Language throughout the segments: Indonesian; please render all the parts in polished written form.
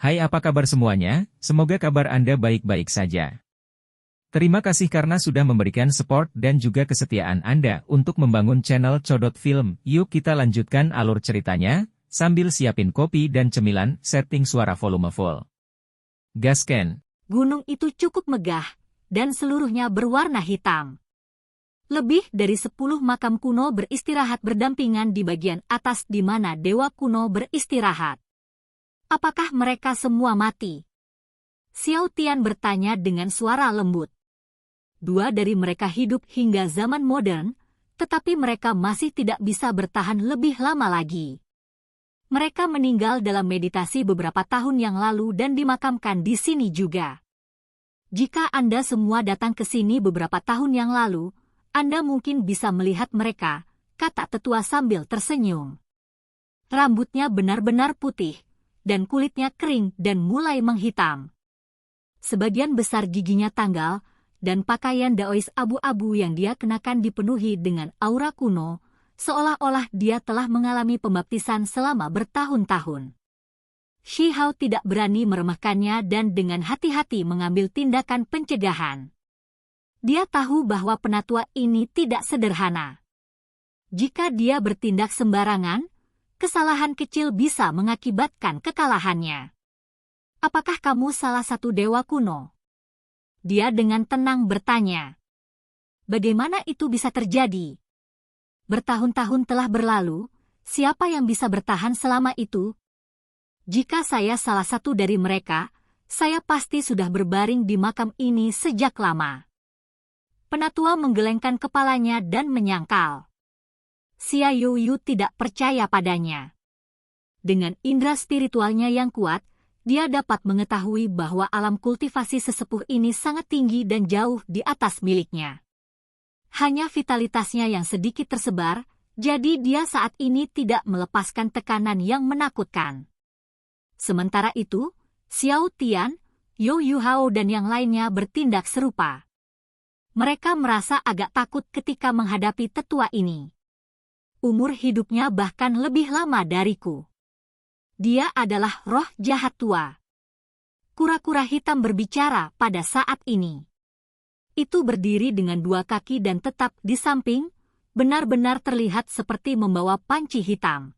Hai, apa kabar semuanya? Semoga kabar Anda baik-baik saja. Terima kasih karena sudah memberikan support dan juga kesetiaan Anda untuk membangun channel Codot Film. Yuk kita lanjutkan alur ceritanya, sambil siapin kopi dan cemilan, setting suara volume full. Gasken. Gunung itu cukup megah, dan seluruhnya berwarna hitam. Lebih dari 10 makam kuno beristirahat berdampingan di bagian atas di mana dewa kuno beristirahat. Apakah mereka semua mati? Xiao Tian bertanya dengan suara lembut. Dua dari mereka hidup hingga zaman modern, tetapi mereka masih tidak bisa bertahan lebih lama lagi. Mereka meninggal dalam meditasi beberapa tahun yang lalu dan dimakamkan di sini juga. Jika Anda semua datang ke sini beberapa tahun yang lalu, Anda mungkin bisa melihat mereka, kata tetua sambil tersenyum. Rambutnya benar-benar putih, dan kulitnya kering dan mulai menghitam. Sebagian besar giginya tanggal, dan pakaian daois abu-abu yang dia kenakan dipenuhi dengan aura kuno, seolah-olah dia telah mengalami pembaptisan selama bertahun-tahun. Shi Hao tidak berani meremehkannya dan dengan hati-hati mengambil tindakan pencegahan. Dia tahu bahwa penatua ini tidak sederhana. Jika dia bertindak sembarangan, kesalahan kecil bisa mengakibatkan kekalahannya. Apakah kamu salah satu dewa kuno? Dia dengan tenang bertanya. Bagaimana itu bisa terjadi? Bertahun-tahun telah berlalu, siapa yang bisa bertahan selama itu? Jika saya salah satu dari mereka, saya pasti sudah berbaring di makam ini sejak lama. Penatua menggelengkan kepalanya dan menyangkal. Xia Yuyu tidak percaya padanya. Dengan indera spiritualnya yang kuat, dia dapat mengetahui bahwa alam kultivasi sesepuh ini sangat tinggi dan jauh di atas miliknya. Hanya vitalitasnya yang sedikit tersebar, jadi dia saat ini tidak melepaskan tekanan yang menakutkan. Sementara itu, Xiao Tian, You Hao dan yang lainnya bertindak serupa. Mereka merasa agak takut ketika menghadapi tetua ini. Umur hidupnya bahkan lebih lama dariku. Dia adalah roh jahat tua. Kura-kura hitam berbicara pada saat ini. Itu berdiri dengan dua kaki dan tetap di samping, benar-benar terlihat seperti membawa panci hitam.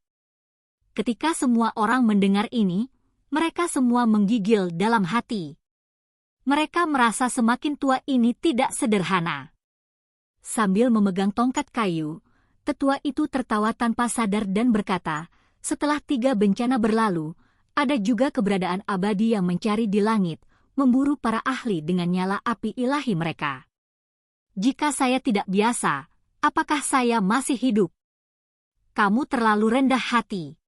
Ketika semua orang mendengar ini, mereka semua menggigil dalam hati. Mereka merasa semakin tua ini tidak sederhana. Sambil memegang tongkat kayu, tetua itu tertawa tanpa sadar dan berkata, setelah 3 bencana berlalu, ada juga keberadaan abadi yang mencari di langit, memburu para ahli dengan nyala api ilahi mereka. Jika saya tidak biasa, apakah saya masih hidup? Kamu terlalu rendah hati.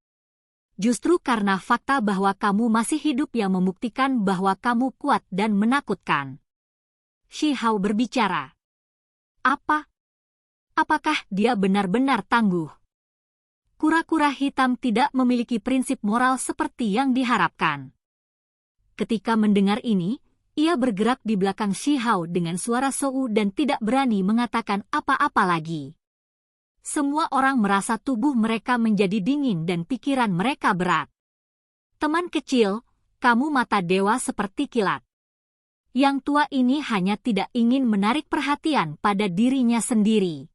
Justru karena fakta bahwa kamu masih hidup yang membuktikan bahwa kamu kuat dan menakutkan. Shi Hao berbicara. Apa? Apakah dia benar-benar tangguh? Kura-kura hitam tidak memiliki prinsip moral seperti yang diharapkan. Ketika mendengar ini, ia bergerak di belakang Shi Hao dengan suara sou dan tidak berani mengatakan apa-apa lagi. Semua orang merasa tubuh mereka menjadi dingin dan pikiran mereka berat. Teman kecil, kamu mata dewa seperti kilat. Yang tua ini hanya tidak ingin menarik perhatian pada dirinya sendiri.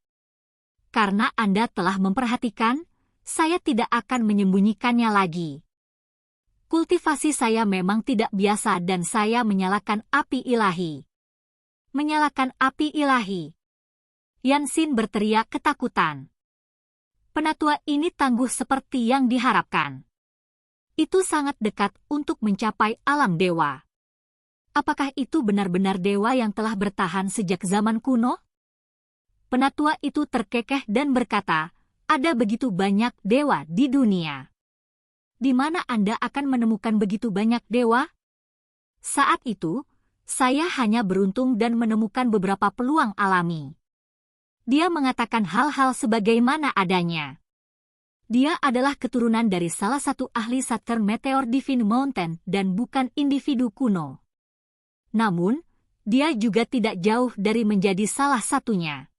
Karena Anda telah memperhatikan, saya tidak akan menyembunyikannya lagi. Kultivasi saya memang tidak biasa dan saya menyalakan api ilahi. Menyalakan api ilahi. Yanxin berteriak ketakutan. Penatua ini tangguh seperti yang diharapkan. Itu sangat dekat untuk mencapai alam dewa. Apakah itu benar-benar dewa yang telah bertahan sejak zaman kuno? Penatua itu terkekeh dan berkata, ada begitu banyak dewa di dunia. Di mana Anda akan menemukan begitu banyak dewa? Saat itu, saya hanya beruntung dan menemukan beberapa peluang alami. Dia mengatakan hal-hal sebagaimana adanya. Dia adalah keturunan dari salah satu ahli Saturn Meteor Divine Mountain dan bukan individu kuno. Namun, dia juga tidak jauh dari menjadi salah satunya.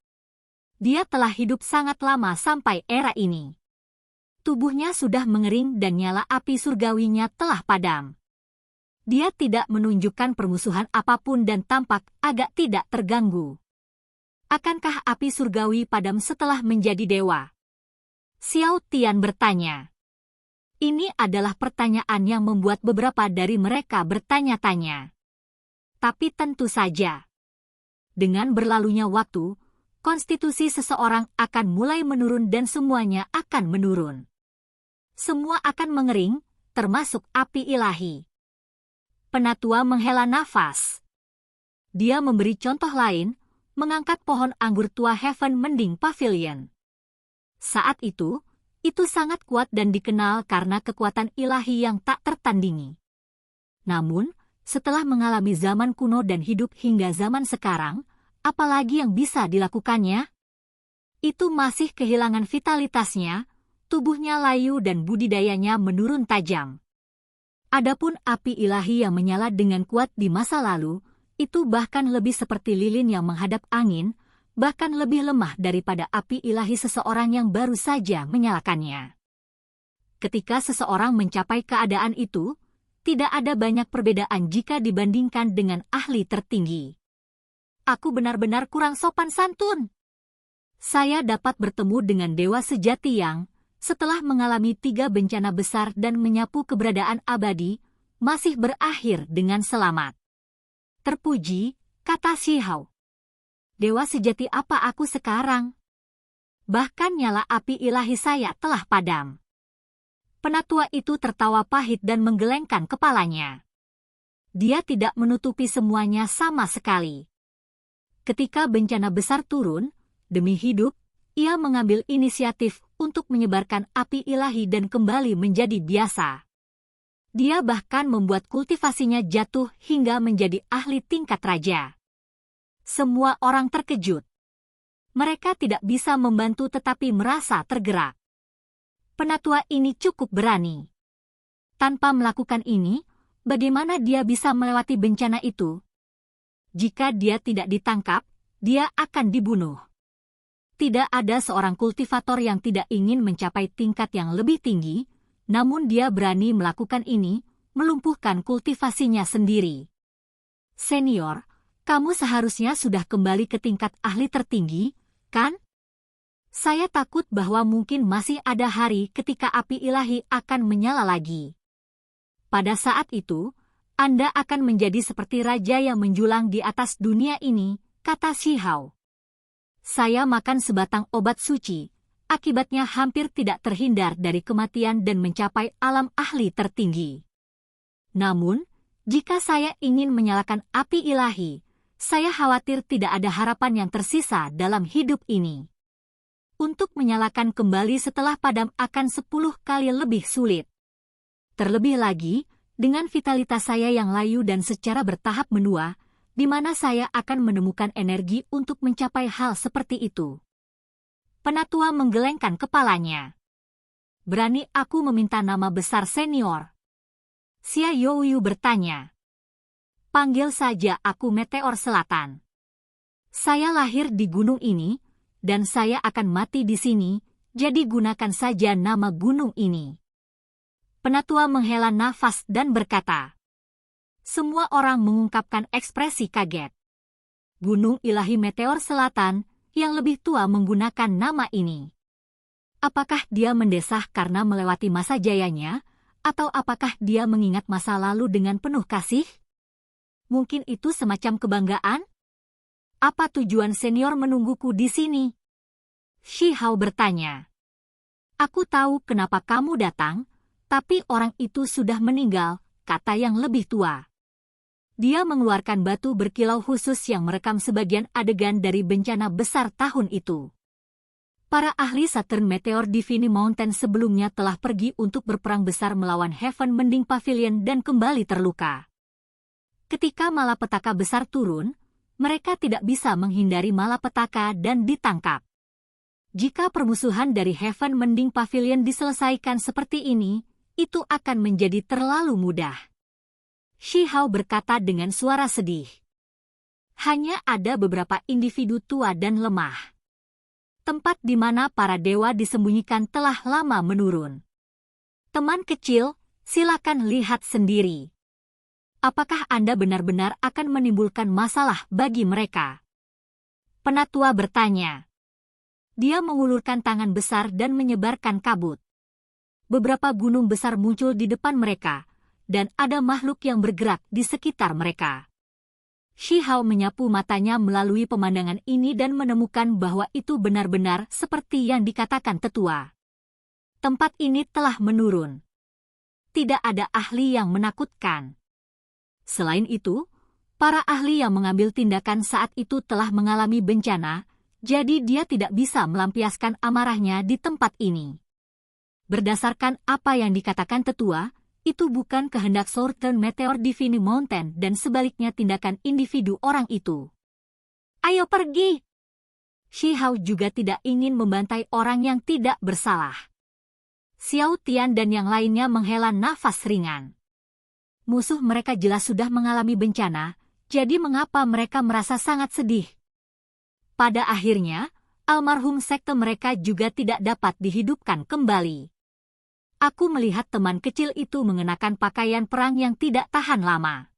Dia telah hidup sangat lama sampai era ini. Tubuhnya sudah mengering dan nyala api surgawinya telah padam. Dia tidak menunjukkan permusuhan apapun dan tampak agak tidak terganggu. Akankah api surgawi padam setelah menjadi dewa? Xiao Tian bertanya. Ini adalah pertanyaan yang membuat beberapa dari mereka bertanya-tanya. Tapi tentu saja, dengan berlalunya waktu, konstitusi seseorang akan mulai menurun dan semuanya akan menurun. Semua akan mengering, termasuk api ilahi. Penatua menghela nafas. Dia memberi contoh lain, mengangkat pohon anggur tua Heaven Mending Pavilion. Saat itu sangat kuat dan dikenal karena kekuatan ilahi yang tak tertandingi. Namun, setelah mengalami zaman kuno dan hidup hingga zaman sekarang, apalagi yang bisa dilakukannya? Itu masih kehilangan vitalitasnya, tubuhnya layu dan budidayanya menurun tajam. Adapun api ilahi yang menyala dengan kuat di masa lalu, itu bahkan lebih seperti lilin yang menghadap angin, bahkan lebih lemah daripada api ilahi seseorang yang baru saja menyalakannya. Ketika seseorang mencapai keadaan itu, tidak ada banyak perbedaan jika dibandingkan dengan ahli tertinggi. Aku benar-benar kurang sopan santun. Saya dapat bertemu dengan dewa sejati yang, setelah mengalami 3 bencana besar dan menyapu keberadaan abadi, masih berakhir dengan selamat. Terpuji, kata Xiao. Dewa sejati apa aku sekarang? Bahkan nyala api ilahi saya telah padam. Penatua itu tertawa pahit dan menggelengkan kepalanya. Dia tidak menutupi semuanya sama sekali. Ketika bencana besar turun, demi hidup, ia mengambil inisiatif untuk menyebarkan api ilahi dan kembali menjadi biasa. Dia bahkan membuat kultivasinya jatuh hingga menjadi ahli tingkat raja. Semua orang terkejut. Mereka tidak bisa membantu tetapi merasa tergerak. Penatua ini cukup berani. Tanpa melakukan ini, bagaimana dia bisa melewati bencana itu? Jika dia tidak ditangkap, dia akan dibunuh. Tidak ada seorang kultivator yang tidak ingin mencapai tingkat yang lebih tinggi, namun dia berani melakukan ini, melumpuhkan kultivasinya sendiri. Senior, kamu seharusnya sudah kembali ke tingkat ahli tertinggi, kan? Saya takut bahwa mungkin masih ada hari ketika api ilahi akan menyala lagi. Pada saat itu, Anda akan menjadi seperti raja yang menjulang di atas dunia ini, kata Xiao. Saya makan sebatang obat suci, akibatnya hampir tidak terhindar dari kematian dan mencapai alam ahli tertinggi. Namun, jika saya ingin menyalakan api ilahi, saya khawatir tidak ada harapan yang tersisa dalam hidup ini. Untuk menyalakan kembali setelah padam akan 10 kali lebih sulit. Terlebih lagi, dengan vitalitas saya yang layu dan secara bertahap menua, di mana saya akan menemukan energi untuk mencapai hal seperti itu. Penatua menggelengkan kepalanya. Berani aku meminta nama besar senior? Xia Youyu bertanya. Panggil saja aku Meteor Selatan. Saya lahir di gunung ini, dan saya akan mati di sini, jadi gunakan saja nama gunung ini. Penatua menghela nafas dan berkata. Semua orang mengungkapkan ekspresi kaget. Gunung Ilahi Meteor Selatan yang lebih tua menggunakan nama ini. Apakah dia mendesah karena melewati masa jayanya, atau apakah dia mengingat masa lalu dengan penuh kasih? Mungkin itu semacam kebanggaan? Apa tujuan senior menungguku di sini? Xiao bertanya. Aku tahu kenapa kamu datang, tapi orang itu sudah meninggal, kata yang lebih tua. Dia mengeluarkan batu berkilau khusus yang merekam sebagian adegan dari bencana besar tahun itu. Para ahli Saturn Meteor Divine Mountain sebelumnya telah pergi untuk berperang besar melawan Heaven Mending Pavilion dan kembali terluka. Ketika malapetaka besar turun, mereka tidak bisa menghindari malapetaka dan ditangkap. Jika permusuhan dari Heaven Mending Pavilion diselesaikan seperti ini, itu akan menjadi terlalu mudah. Xiao berkata dengan suara sedih. Hanya ada beberapa individu tua dan lemah. Tempat di mana para dewa disembunyikan telah lama menurun. Teman kecil, silakan lihat sendiri. Apakah Anda benar-benar akan menimbulkan masalah bagi mereka? Penatua bertanya. Dia mengulurkan tangan besar dan menyebarkan kabut. Beberapa gunung besar muncul di depan mereka, dan ada makhluk yang bergerak di sekitar mereka. Shi Hao menyapu matanya melalui pemandangan ini dan menemukan bahwa itu benar-benar seperti yang dikatakan tetua. Tempat ini telah menurun. Tidak ada ahli yang menakutkan. Selain itu, para ahli yang mengambil tindakan saat itu telah mengalami bencana, jadi dia tidak bisa melampiaskan amarahnya di tempat ini. Berdasarkan apa yang dikatakan tetua, itu bukan kehendak Southern Meteor Divine Mountain dan sebaliknya tindakan individu orang itu. Ayo pergi! Shi Hao juga tidak ingin membantai orang yang tidak bersalah. Xiao Tian dan yang lainnya menghela nafas ringan. Musuh mereka jelas sudah mengalami bencana, jadi mengapa mereka merasa sangat sedih? Pada akhirnya, almarhum sekte mereka juga tidak dapat dihidupkan kembali. Aku melihat teman kecil itu mengenakan pakaian perang yang tidak tahan lama.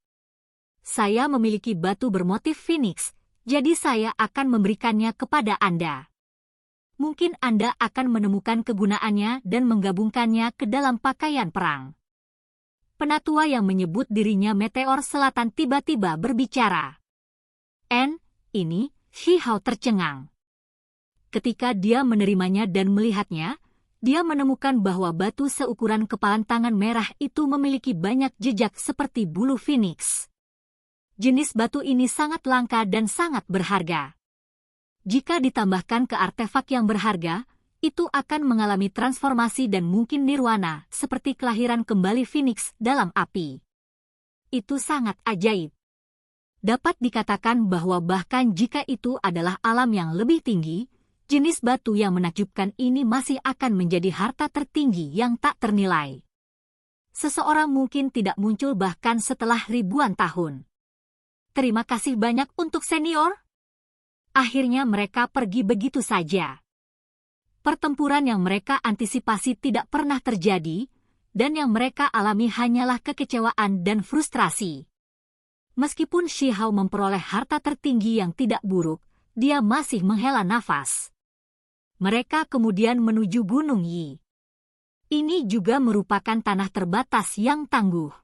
Saya memiliki batu bermotif Phoenix, jadi saya akan memberikannya kepada Anda. Mungkin Anda akan menemukan kegunaannya dan menggabungkannya ke dalam pakaian perang. Penatua yang menyebut dirinya Meteor Selatan tiba-tiba berbicara. Ini, Shi Hao tercengang. Ketika dia menerimanya dan melihatnya, dia menemukan bahwa batu seukuran kepalan tangan merah itu memiliki banyak jejak seperti bulu Phoenix. Jenis batu ini sangat langka dan sangat berharga. Jika ditambahkan ke artefak yang berharga, itu akan mengalami transformasi dan mungkin nirwana, seperti kelahiran kembali Phoenix dalam api. Itu sangat ajaib. Dapat dikatakan bahwa bahkan jika itu adalah alam yang lebih tinggi, jenis batu yang menakjubkan ini masih akan menjadi harta tertinggi yang tak ternilai. Seseorang mungkin tidak muncul bahkan setelah ribuan tahun. Terima kasih banyak untuk senior. Akhirnya mereka pergi begitu saja. Pertempuran yang mereka antisipasi tidak pernah terjadi, dan yang mereka alami hanyalah kekecewaan dan frustrasi. Meskipun Shi Hao memperoleh harta tertinggi yang tidak buruk, dia masih menghela nafas. Mereka kemudian menuju Gunung Yi. Ini juga merupakan tanah terbatas yang tangguh.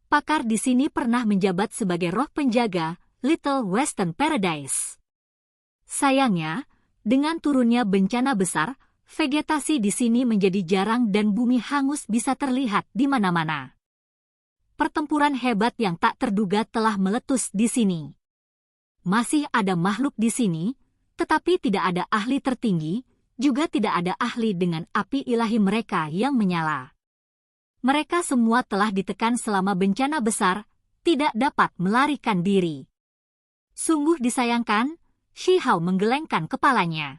Pakar di sini pernah menjabat sebagai roh penjaga Little Western Paradise. Sayangnya, dengan turunnya bencana besar, vegetasi di sini menjadi jarang dan bumi hangus bisa terlihat di mana-mana. Pertempuran hebat yang tak terduga telah meletus di sini. Masih ada makhluk di sini, tetapi tidak ada ahli tertinggi, juga tidak ada ahli dengan api ilahi mereka yang menyala. Mereka semua telah ditekan selama bencana besar, tidak dapat melarikan diri. Sungguh disayangkan, Shi Hao menggelengkan kepalanya.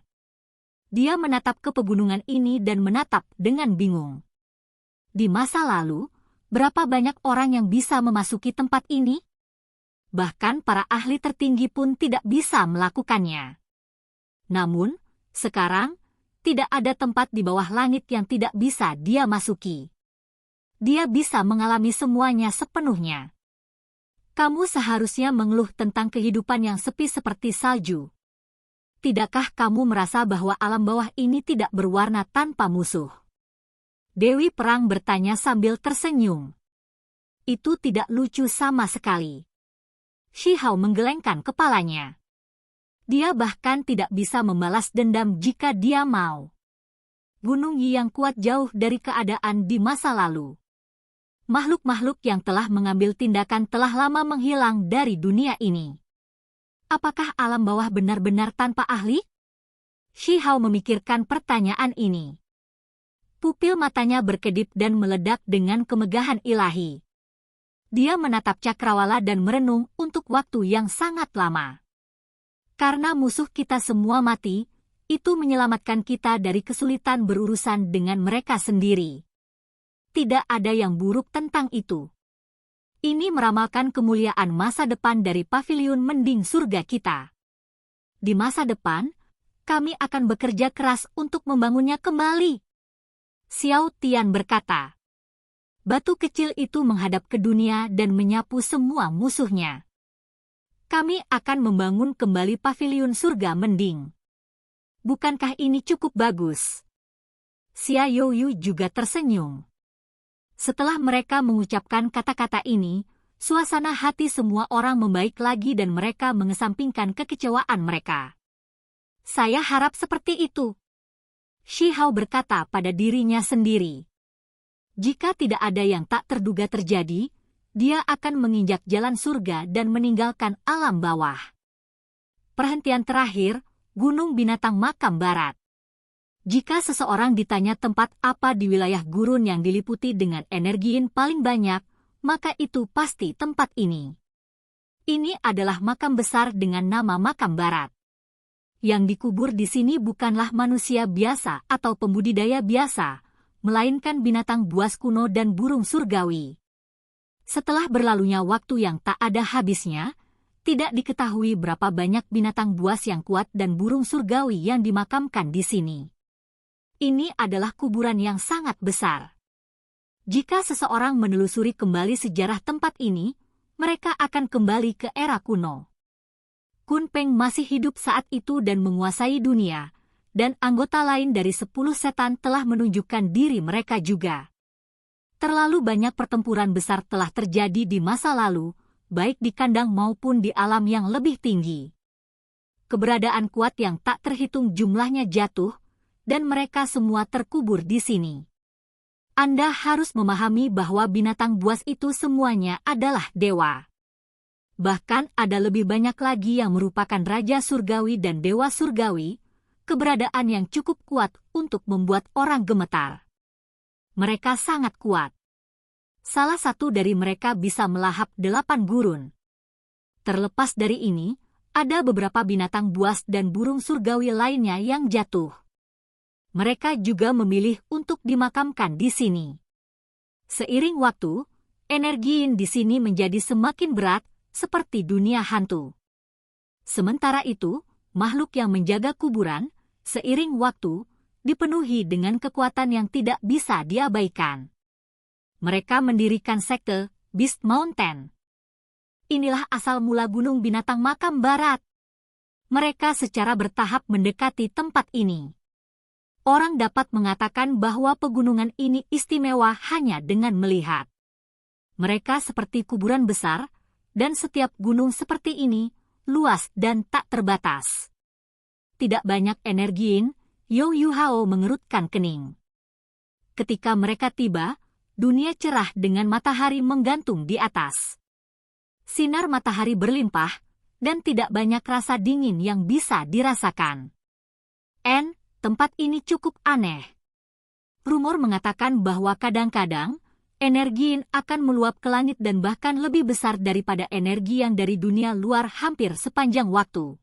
Dia menatap ke pegunungan ini dan menatap dengan bingung. Di masa lalu, berapa banyak orang yang bisa memasuki tempat ini? Bahkan para ahli tertinggi pun tidak bisa melakukannya. Namun, sekarang, tidak ada tempat di bawah langit yang tidak bisa dia masuki. Dia bisa mengalami semuanya sepenuhnya. Kamu seharusnya mengeluh tentang kehidupan yang sepi seperti salju. Tidakkah kamu merasa bahwa alam bawah ini tidak berwarna tanpa musuh? Dewi Perang bertanya sambil tersenyum. Itu tidak lucu sama sekali. Shi Hao menggelengkan kepalanya. Dia bahkan tidak bisa membalas dendam jika dia mau. Gunung Yi yang kuat jauh dari keadaan di masa lalu. Makhluk-makhluk yang telah mengambil tindakan telah lama menghilang dari dunia ini. Apakah alam bawah benar-benar tanpa ahli? Shi Hao memikirkan pertanyaan ini. Pupil matanya berkedip dan meledak dengan kemegahan ilahi. Dia menatap cakrawala dan merenung untuk waktu yang sangat lama. Karena musuh kita semua mati, itu menyelamatkan kita dari kesulitan berurusan dengan mereka sendiri. Tidak ada yang buruk tentang itu. Ini meramalkan kemuliaan masa depan dari paviliun mending surga kita. Di masa depan, kami akan bekerja keras untuk membangunnya kembali. Xiao Tian berkata. Batu kecil itu menghadap ke dunia dan menyapu semua musuhnya. Kami akan membangun kembali paviliun surga mending. Bukankah ini cukup bagus? Xia Youyu juga tersenyum. Setelah mereka mengucapkan kata-kata ini, suasana hati semua orang membaik lagi dan mereka mengesampingkan kekecewaan mereka. Saya harap seperti itu. Shi Hao berkata pada dirinya sendiri. Jika tidak ada yang tak terduga terjadi, dia akan menginjak jalan surga dan meninggalkan alam bawah. Perhentian terakhir, Gunung Binatang Makam Barat. Jika seseorang ditanya tempat apa di wilayah gurun yang diliputi dengan energi yin paling banyak, maka itu pasti tempat ini. Ini adalah makam besar dengan nama Makam Barat. Yang dikubur di sini bukanlah manusia biasa atau pembudidaya biasa, melainkan binatang buas kuno dan burung surgawi. Setelah berlalunya waktu yang tak ada habisnya, tidak diketahui berapa banyak binatang buas yang kuat dan burung surgawi yang dimakamkan di sini. Ini adalah kuburan yang sangat besar. Jika seseorang menelusuri kembali sejarah tempat ini, mereka akan kembali ke era kuno. Kun Peng masih hidup saat itu dan menguasai dunia, dan anggota lain dari 10 setan telah menunjukkan diri mereka juga. Terlalu banyak pertempuran besar telah terjadi di masa lalu, baik di kandang maupun di alam yang lebih tinggi. Keberadaan kuat yang tak terhitung jumlahnya jatuh, dan mereka semua terkubur di sini. Anda harus memahami bahwa binatang buas itu semuanya adalah dewa. Bahkan ada lebih banyak lagi yang merupakan raja surgawi dan dewa surgawi, keberadaan yang cukup kuat untuk membuat orang gemetar. Mereka sangat kuat. Salah satu dari mereka bisa melahap 8 gurun. Terlepas dari ini, ada beberapa binatang buas dan burung surgawi lainnya yang jatuh. Mereka juga memilih untuk dimakamkan di sini. Seiring waktu, energi yin di sini menjadi semakin berat, seperti dunia hantu. Sementara itu, makhluk yang menjaga kuburan, seiring waktu, dipenuhi dengan kekuatan yang tidak bisa diabaikan. Mereka mendirikan sekte Beast Mountain. Inilah asal mula Gunung Binatang Makam Barat. Mereka secara bertahap mendekati tempat ini. Orang dapat mengatakan bahwa pegunungan ini istimewa hanya dengan melihat. Mereka seperti kuburan besar, dan setiap gunung seperti ini luas dan tak terbatas. Tidak banyak energi yin, Youyu Hao mengerutkan kening. Ketika mereka tiba, dunia cerah dengan matahari menggantung di atas. Sinar matahari berlimpah, dan tidak banyak rasa dingin yang bisa dirasakan. Tempat ini cukup aneh. Rumor mengatakan bahwa kadang-kadang, energi yin akan meluap ke langit dan bahkan lebih besar daripada energi yang dari dunia luar hampir sepanjang waktu.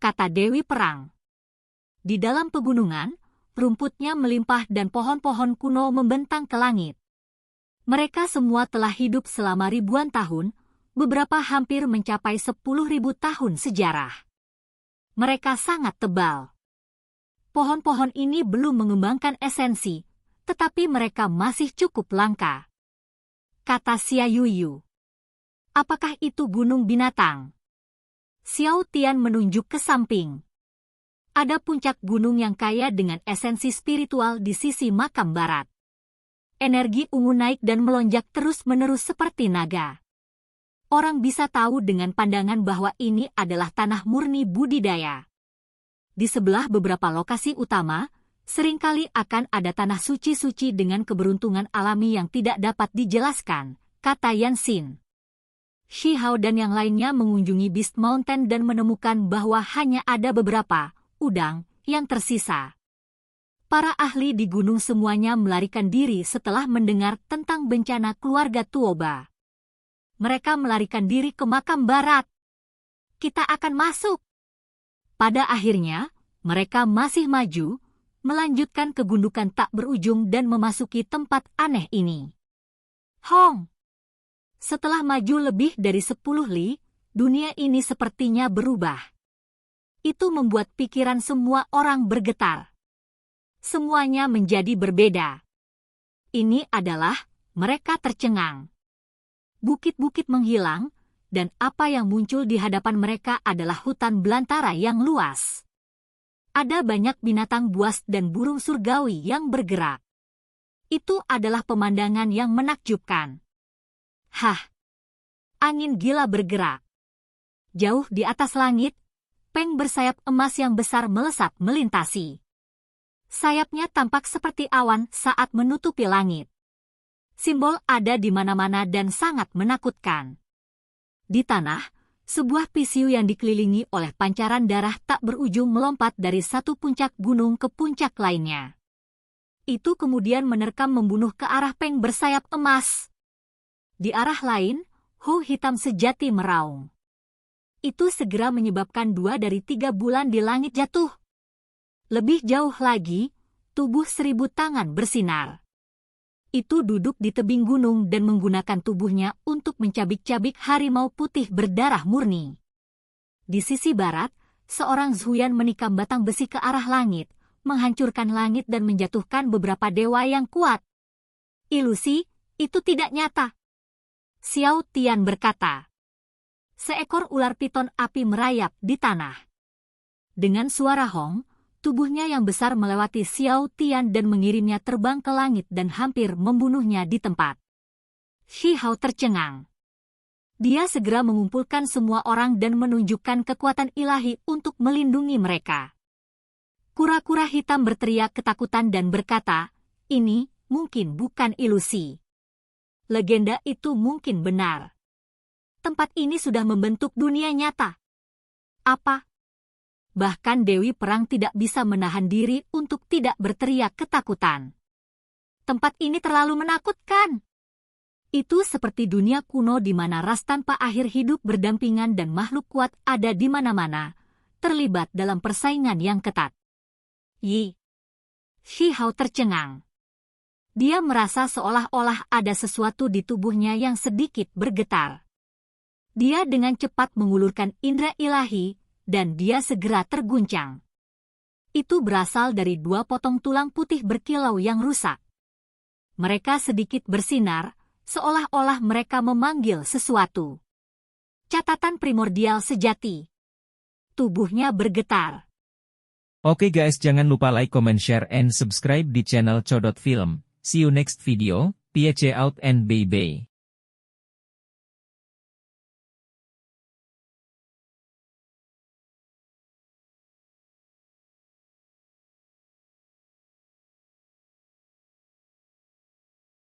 Kata Dewi Perang. Di dalam pegunungan, rumputnya melimpah dan pohon-pohon kuno membentang ke langit. Mereka semua telah hidup selama ribuan tahun, beberapa hampir mencapai 10.000 tahun sejarah. Mereka sangat tebal. Pohon-pohon ini belum mengembangkan esensi, tetapi mereka masih cukup langka. Kata Xia Youyu. Apakah itu gunung binatang? Xiao Tian menunjuk ke samping. Ada puncak gunung yang kaya dengan esensi spiritual di sisi makam barat. Energi ungu naik dan melonjak terus-menerus seperti naga. Orang bisa tahu dengan pandangan bahwa ini adalah tanah murni budidaya. Di sebelah beberapa lokasi utama, seringkali akan ada tanah suci-suci dengan keberuntungan alami yang tidak dapat dijelaskan, kata Yan Xin. Shi Hao dan yang lainnya mengunjungi Beast Mountain dan menemukan bahwa hanya ada beberapa udang yang tersisa. Para ahli di gunung semuanya melarikan diri setelah mendengar tentang bencana keluarga Tuoba. Mereka melarikan diri ke makam barat. Kita akan masuk. Pada akhirnya, mereka masih maju, melanjutkan kegundukan tak berujung dan memasuki tempat aneh ini. Hong! Setelah maju lebih dari 10 li, dunia ini sepertinya berubah. Itu membuat pikiran semua orang bergetar. Semuanya menjadi berbeda. Ini adalah mereka tercengang. Bukit-bukit menghilang, dan apa yang muncul di hadapan mereka adalah hutan belantara yang luas. Ada banyak binatang buas dan burung surgawi yang bergerak. Itu adalah pemandangan yang menakjubkan. Hah! Angin gila bergerak. Jauh di atas langit, peng bersayap emas yang besar melesat melintasi. Sayapnya tampak seperti awan saat menutupi langit. Simbol ada di mana-mana dan sangat menakutkan. Di tanah, sebuah pisiu yang dikelilingi oleh pancaran darah tak berujung melompat dari satu puncak gunung ke puncak lainnya. Itu kemudian menerkam membunuh ke arah peng bersayap emas. Di arah lain, Hu hitam sejati meraung. Itu segera menyebabkan 2 dari 3 bulan di langit jatuh. Lebih jauh lagi, tubuh 1000 tangan bersinar. Itu duduk di tebing gunung dan menggunakan tubuhnya untuk mencabik-cabik harimau putih berdarah murni. Di sisi barat, seorang Zhuyan menikam batang besi ke arah langit, menghancurkan langit dan menjatuhkan beberapa dewa yang kuat. Ilusi, itu tidak nyata. Xiao Tian berkata. Seekor ular piton api merayap di tanah. Dengan suara hong, tubuhnya yang besar melewati Xiao Tian dan mengirimnya terbang ke langit dan hampir membunuhnya di tempat. Shi Hao tercengang. Dia segera mengumpulkan semua orang dan menunjukkan kekuatan ilahi untuk melindungi mereka. Kura-kura hitam berteriak ketakutan dan berkata, ini mungkin bukan ilusi. Legenda itu mungkin benar. Tempat ini sudah membentuk dunia nyata. Apa? Bahkan Dewi Perang tidak bisa menahan diri untuk tidak berteriak ketakutan. Tempat ini terlalu menakutkan. Itu seperti dunia kuno di mana ras tanpa akhir hidup berdampingan dan makhluk kuat ada di mana-mana, terlibat dalam persaingan yang ketat. Yi. Shi Hao tercengang. Dia merasa seolah-olah ada sesuatu di tubuhnya yang sedikit bergetar. Dia dengan cepat mengulurkan indera ilahi, dan dia segera terguncang. Itu berasal dari 2 potong tulang putih berkilau yang rusak. Mereka sedikit bersinar, seolah-olah mereka memanggil sesuatu. Catatan primordial sejati. Tubuhnya bergetar. Oke guys, jangan lupa like, comment, share, and subscribe di channel Codot Film. See you next video, peace out and bye-bye.